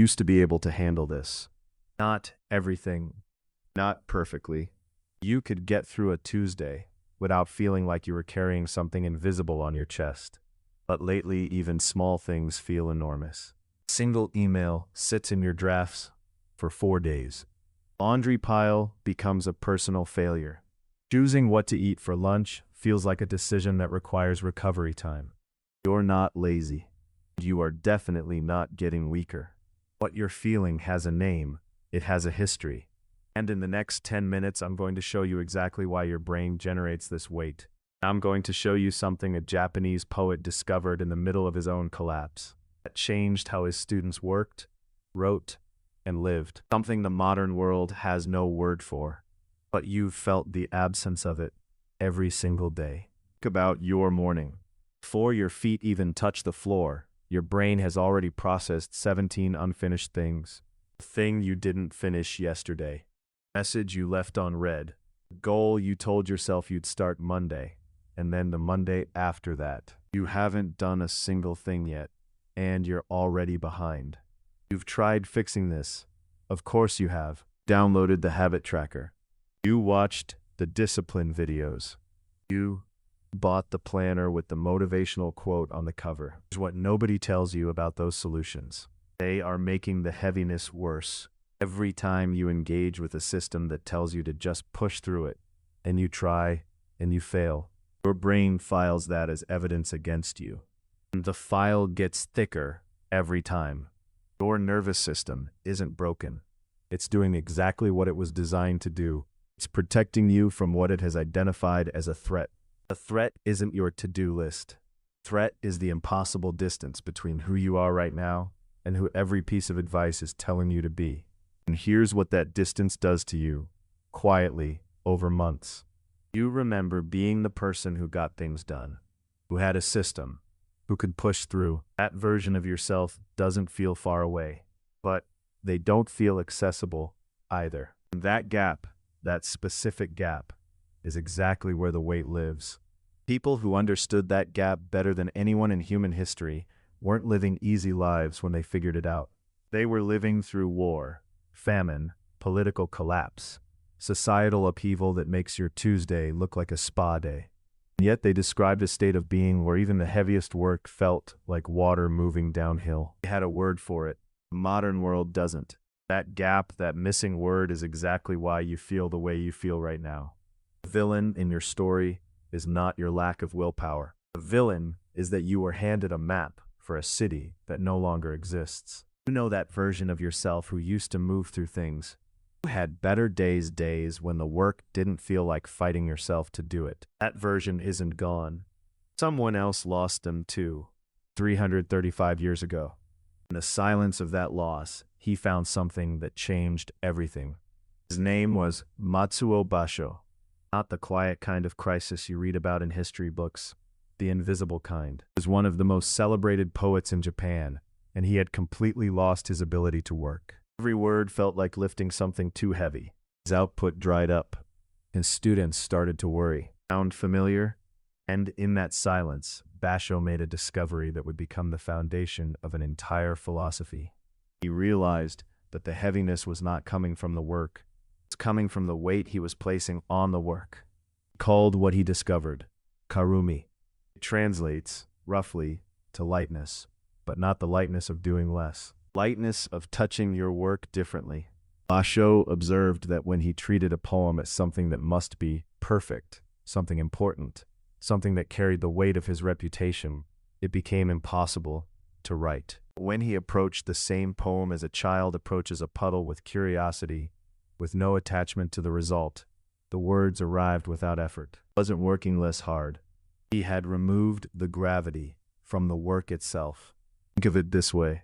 used to be able to handle this. Not everything, not perfectly. You could get through a Tuesday without feeling like you were carrying something invisible on your chest. But lately, even small things feel enormous. Single email sits in your drafts for 4 days. Laundry pile becomes a personal failure. Choosing what to eat for lunch feels like a decision that requires recovery time. You're not lazy. You are definitely not getting weaker. What you're feeling has a name. It has a history. And in the next 10 minutes, I'm going to show you exactly why your brain generates this weight. I'm going to show you something a Japanese poet discovered in the middle of his own collapse that changed how his students worked, wrote, and lived. Something the modern world has no word for, but you've felt the absence of it every single day. Think about your morning. Before your feet even touch the floor, your brain has already processed 17 unfinished things. The thing you didn't finish yesterday. Message you left unread. Goal you told yourself you'd start Monday. And then the Monday after that. You haven't done a single thing yet, and you're already behind. You've tried fixing this. Of course you have. Downloaded the habit tracker. You watched the discipline videos. You bought the planner with the motivational quote on the cover. Here's what nobody tells you about those solutions. They are making the heaviness worse. Every time you engage with a system that tells you to just push through it, and you try, and you fail, your brain files that as evidence against you. And the file gets thicker every time. Your nervous system isn't broken. It's doing exactly what it was designed to do. It's protecting you from what it has identified as a threat. A threat isn't your to-do list. Threat is the impossible distance between who you are right now and who every piece of advice is telling you to be. And here's what that distance does to you, quietly, over months. You remember being the person who got things done, who had a system, who could push through. That version of yourself doesn't feel far away, but they don't feel accessible either. And that gap, that specific gap, is exactly where the weight lives. People who understood that gap better than anyone in human history weren't living easy lives when they figured it out. They were living through war, famine, political collapse, societal upheaval that makes your Tuesday look like a spa day. And yet they described a state of being where even the heaviest work felt like water moving downhill. They had a word for it. The modern world doesn't. That gap, that missing word, is exactly why you feel the way you feel right now. The villain in your story is not your lack of willpower. The villain is that you were handed a map for a city that no longer exists. You know that version of yourself who used to move through things. You had better days when the work didn't feel like fighting yourself to do it. That version isn't gone. Someone else lost them too, 335 years ago. In the silence of that loss, he found something that changed everything. His name was Matsuo Bashō. Not the quiet kind of crisis you read about in history books, the invisible kind. He was one of the most celebrated poets in Japan, and he had completely lost his ability to work. Every word felt like lifting something too heavy. His output dried up. His students started to worry. Sound familiar? And in that silence, Bashō made a discovery that would become the foundation of an entire philosophy. He realized that the heaviness was not coming from the work. It was coming from the weight he was placing on the work. He called what he discovered Karumi. It translates, roughly, to lightness, but not the lightness of doing less. Lightness of touching your work differently. Bashō observed that when he treated a poem as something that must be perfect, something important, something that carried the weight of his reputation, it became impossible to write. When he approached the same poem as a child approaches a puddle with curiosity, with no attachment to the result, the words arrived without effort. He wasn't working less hard. He had removed the gravity from the work itself. Think of it this way.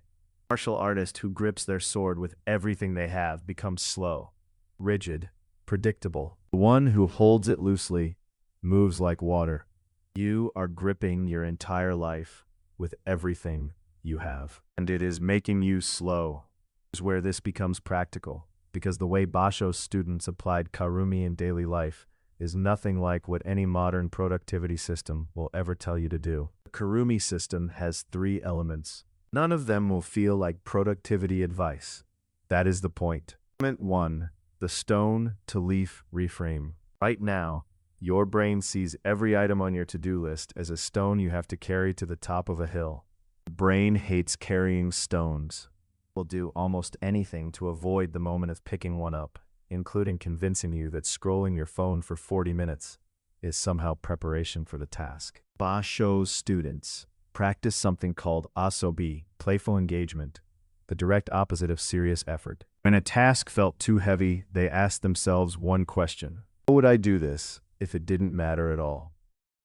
A martial artist who grips their sword with everything they have becomes slow, rigid, predictable. The one who holds it loosely moves like water. You are gripping your entire life with everything you have. And it is making you slow. This is where this becomes practical, because the way Bashō's students applied Karumi in daily life is nothing like what any modern productivity system will ever tell you to do. The Karumi system has 3 elements. None of them will feel like productivity advice. That is the point. Element 1. The stone to leaf reframe. Right now, your brain sees every item on your to-do list as a stone you have to carry to the top of a hill. The brain hates carrying stones. It will do almost anything to avoid the moment of picking one up, including convincing you that scrolling your phone for 40 minutes is somehow preparation for the task. Bashō's students practice something called asobi, playful engagement, the direct opposite of serious effort. When a task felt too heavy, they asked themselves one question: how would I do this if it didn't matter at all?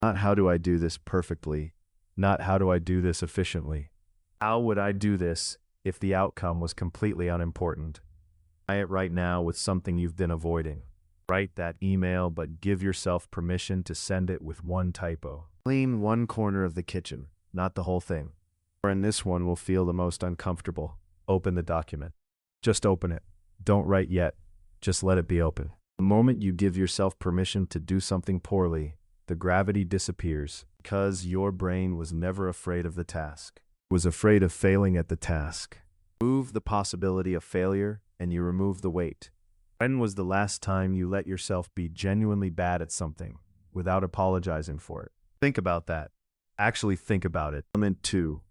Not how do I do this perfectly, not how do I do this efficiently. How would I do this if the outcome was completely unimportant? Try it right now with something you've been avoiding. Write that email, but give yourself permission to send it with one typo. Clean one corner of the kitchen, not the whole thing. Or in this one will feel the most uncomfortable. Open the document. Just open it. Don't write yet. Just let it be open. The moment you give yourself permission to do something poorly, the gravity disappears because your brain was never afraid of the task. It was afraid of failing at the task. Remove the possibility of failure and you remove the weight. When was the last time you let yourself be genuinely bad at something without apologizing for it? Think about that. Actually think about it. Element 2.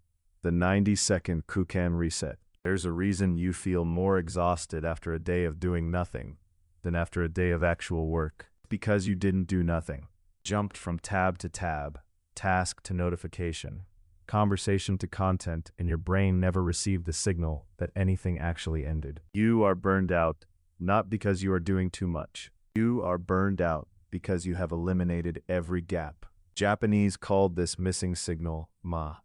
The 90-second Kukan reset. There's a reason you feel more exhausted after a day of doing nothing than after a day of actual work. Because you didn't do nothing. Jumped from tab to tab, task to notification, conversation to content, and your brain never received the signal that anything actually ended. You are burned out, not because you are doing too much. You are burned out because you have eliminated every gap. Japanese called this missing signal ma,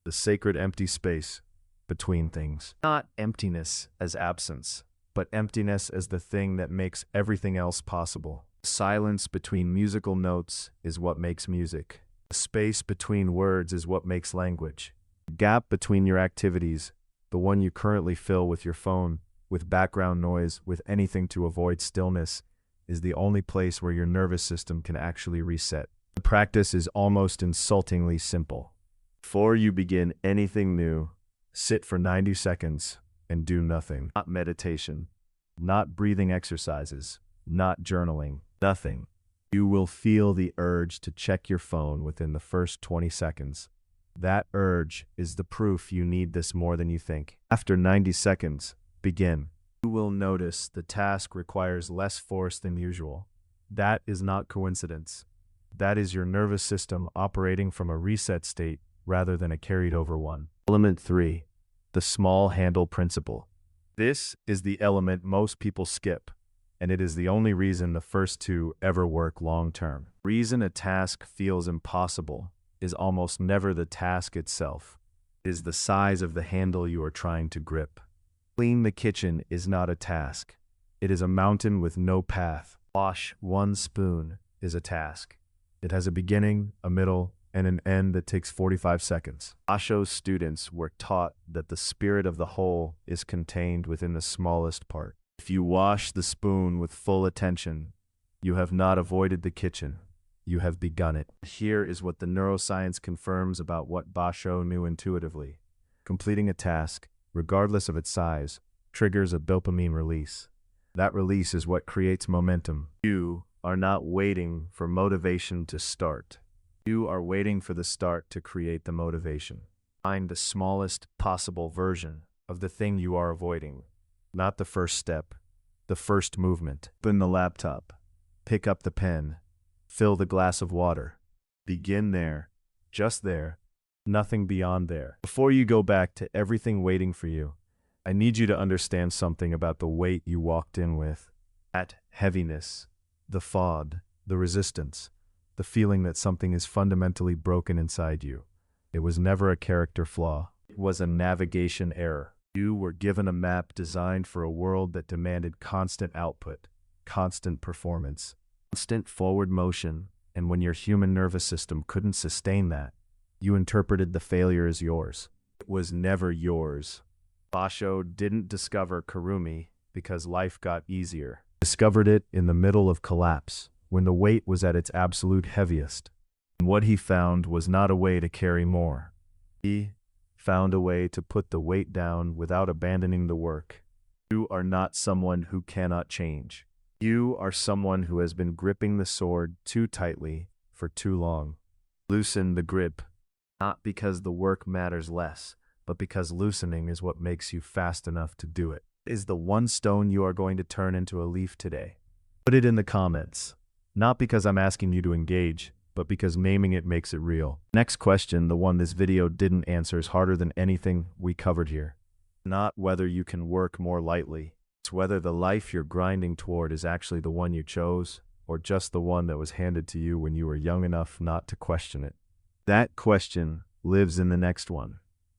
the sacred empty space between things. Not emptiness as absence, but emptiness as the thing that makes everything else possible. Silence between musical notes is what makes music. The space between words is what makes language. The gap between your activities, the one you currently fill with your phone, with background noise, with anything to avoid stillness, is the only place where your nervous system can actually reset. The practice is almost insultingly simple. Before you begin anything new, sit for 90 seconds and do nothing. Not meditation, not breathing exercises, not journaling, nothing. You will feel the urge to check your phone within the first 20 seconds. That urge is the proof you need this more than you think. After 90 seconds, begin. You will notice the task requires less force than usual. That is not coincidence. That is your nervous system operating from a reset state rather than a carried over one. Element 3. The small handle principle. This is the element most people skip, and it is the only reason the first two ever work long term. The reason a task feels impossible is almost never the task itself. It is the size of the handle you are trying to grip. Clean the kitchen is not a task. It is a mountain with no path. Wash one spoon is a task. It has a beginning, a middle, and an end that takes 45 seconds. Bashō's students were taught that the spirit of the whole is contained within the smallest part. If you wash the spoon with full attention, you have not avoided the kitchen. You have begun it. Here is what the neuroscience confirms about what Bashō knew intuitively. Completing a task, regardless of its size, triggers a dopamine release. That release is what creates momentum. You are not waiting for motivation to start. You are waiting for the start to create the motivation. Find the smallest possible version of the thing you are avoiding. Not the first step, the first movement. Open the laptop, pick up the pen, fill the glass of water. Begin there, just there, nothing beyond there. Before you go back to everything waiting for you, I need you to understand something about the weight you walked in with. That heaviness, the fog, the resistance, the feeling that something is fundamentally broken inside you. It was never a character flaw. It was a navigation error. You were given a map designed for a world that demanded constant output, constant performance, constant forward motion, and when your human nervous system couldn't sustain that, you interpreted the failure as yours. It was never yours. Bashō didn't discover Karumi because life got easier. He discovered it in the middle of collapse, when the weight was at its absolute heaviest. And what he found was not a way to carry more. He found a way to put the weight down without abandoning the work. You are not someone who cannot change. You are someone who has been gripping the sword too tightly for too long. Loosen the grip, not because the work matters less, but because loosening is what makes you fast enough to do it. Is the one stone you are going to turn into a leaf today? Put it in the comments. Not because I'm asking you to engage, but because naming it makes it real. Next question, the one this video didn't answer, is harder than anything we covered here. Not whether you can work more lightly. It's whether the life you're grinding toward is actually the one you chose, or just the one that was handed to you when you were young enough not to question it. That question lives in the next one.